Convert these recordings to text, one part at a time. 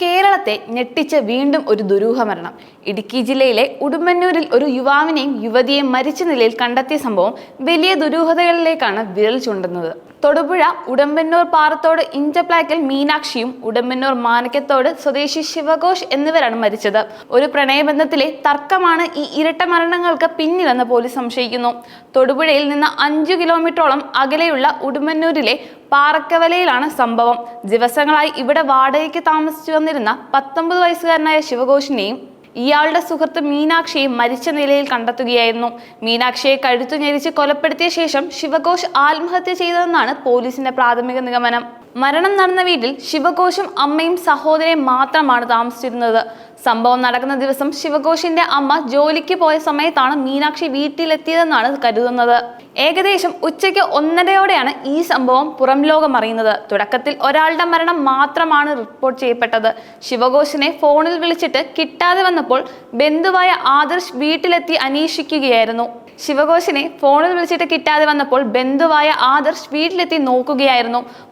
കേരളത്തെ ഞെട്ടിച്ച വീണ്ടും ഒരു ദുരൂഹ മരണം. ഇടുക്കി ജില്ലയിലെ ഉടുമ്പന്നൂരിൽ ഒരു യുവാവിനെയും യുവതിയെയും മരിച്ച നിലയിൽ കണ്ടെത്തിയ സംഭവം വലിയ ദുരൂഹതകളിലേക്കാണ് വിരൽ ചൂണ്ടുന്നത്. തൊടുപുഴ ഉടമ്പന്നൂർ പാറത്തോട് ഇഞ്ചപ്ലാക്കിൽ മീനാക്ഷിയും ഉടമ്പന്നൂർ മാനക്കത്തോട് സ്വദേശി ശിവഘോഷ് എന്നിവരാണ് മരിച്ചത്. ഒരു പ്രണയബന്ധത്തിലെ തർക്കമാണ് ഈ ഇരട്ട മരണങ്ങൾക്ക് പിന്നിലെന്ന് പോലീസ് സംശയിക്കുന്നു. തൊടുപുഴയിൽ നിന്ന് 5 കിലോമീറ്ററോളം അകലെയുള്ള ഉടുമ്പന്നൂരിലെ പാറക്കവലയിലാണ് സംഭവം. ദിവസങ്ങളായി ഇവിടെ വാടകയ്ക്ക് താമസിച്ചു വന്നിരുന്ന 19 വയസ്സുകാരനായ ശിവഘോഷിനെയും ഇയാളുടെ സുഹൃത്ത് മീനാക്ഷിയെ മരിച്ച നിലയിൽ കണ്ടെത്തുകയായിരുന്നു. മീനാക്ഷിയെ കഴുത്തു ഞെരിച്ച് കൊലപ്പെടുത്തിയ ശേഷം ശിവഘോഷ് ആത്മഹത്യ ചെയ്തതെന്നാണ് പോലീസിന്റെ പ്രാഥമിക നിഗമനം. മരണം നടന്ന വീട്ടിൽ ശിവഘോഷും അമ്മയും സഹോദരയും മാത്രമാണ് താമസിച്ചിരുന്നത്. സംഭവം നടക്കുന്ന ദിവസം ശിവഘോഷിന്റെ അമ്മ ജോലിക്ക് പോയ സമയത്താണ് മീനാക്ഷി വീട്ടിലെത്തിയതെന്നാണ് കരുതുന്നത്. ഏകദേശം ഉച്ചയ്ക്ക് 1:30-ഓടെയാണ് ഈ സംഭവം പുറം ലോകം അറിയുന്നത്. തുടക്കത്തിൽ ഒരാളുടെ മരണം മാത്രമാണ് റിപ്പോർട്ട് ചെയ്യപ്പെട്ടത്. ശിവഘോഷിനെ ഫോണിൽ വിളിച്ചിട്ട് കിട്ടാതെ വന്നപ്പോൾ ബന്ധുവായ ആദർശ് വീട്ടിലെത്തി അന്വേഷിക്കുകയായിരുന്നു.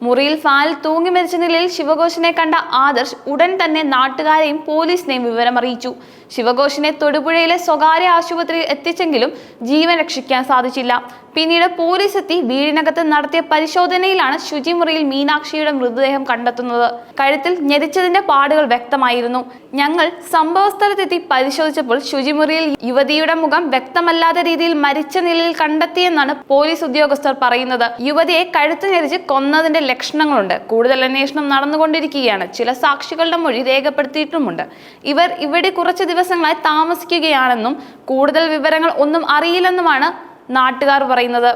മുറിയിൽ ഫാനിൽ തൂങ്ങി മരിച്ച നിലയിൽ ശിവഘോഷിനെ കണ്ട ആദർശ് ഉടൻ തന്നെ നാട്ടുകാരെയും പോലീസിനെയും വിവരമറിയിച്ചു. ശിവഘോഷിനെ തൊടുപുഴയിലെ സ്വകാര്യ ആശുപത്രിയിൽ എത്തിച്ചെങ്കിലും ജീവൻ രക്ഷിക്കാൻ സാധിച്ചില്ല. പിന്നീട് പോലീസ് എത്തി വീടിനകത്ത് നടത്തിയ പരിശോധനയിലാണ് ശുചിമുറിയിൽ മീനാക്ഷിയുടെ മൃതദേഹം കണ്ടെത്തുന്നത്. കഴുത്തിൽ ഞെരിച്ചതിന്റെ പാടുകൾ വ്യക്തമായിരുന്നു. ഞങ്ങൾ സംഭവ സ്ഥലത്തെത്തി പരിശോധിച്ചപ്പോൾ ശുചിമുറിയിൽ യുവതിയുടെ മുഖം വ്യക്തമല്ലാത്ത രീതിയിൽ മരിച്ച നിലയിൽ കണ്ടെത്തിയെന്നാണ് പോലീസ് ഉദ്യോഗസ്ഥർ പറയുന്നത്. യുവതിയെ കഴുത്ത് ഞെരിച്ച് കൊന്നതിന്റെ ലക്ഷണങ്ങളുണ്ട്. കൂടുതൽ അന്വേഷണം നടന്നുകൊണ്ടിരിക്കുകയാണ്. ചില സാക്ഷികളുടെ മൊഴി രേഖപ്പെടുത്തിയിട്ടുമുണ്ട്. ഇവർ ഇവിടെ കുറച്ച് ദിവസങ്ങളായി താമസിക്കുകയാണെന്നും കൂടുതൽ വിവരങ്ങൾ ഒന്നും അറിയില്ലെന്നുമാണ് നാട്ടുകാർ പറയുന്നത്.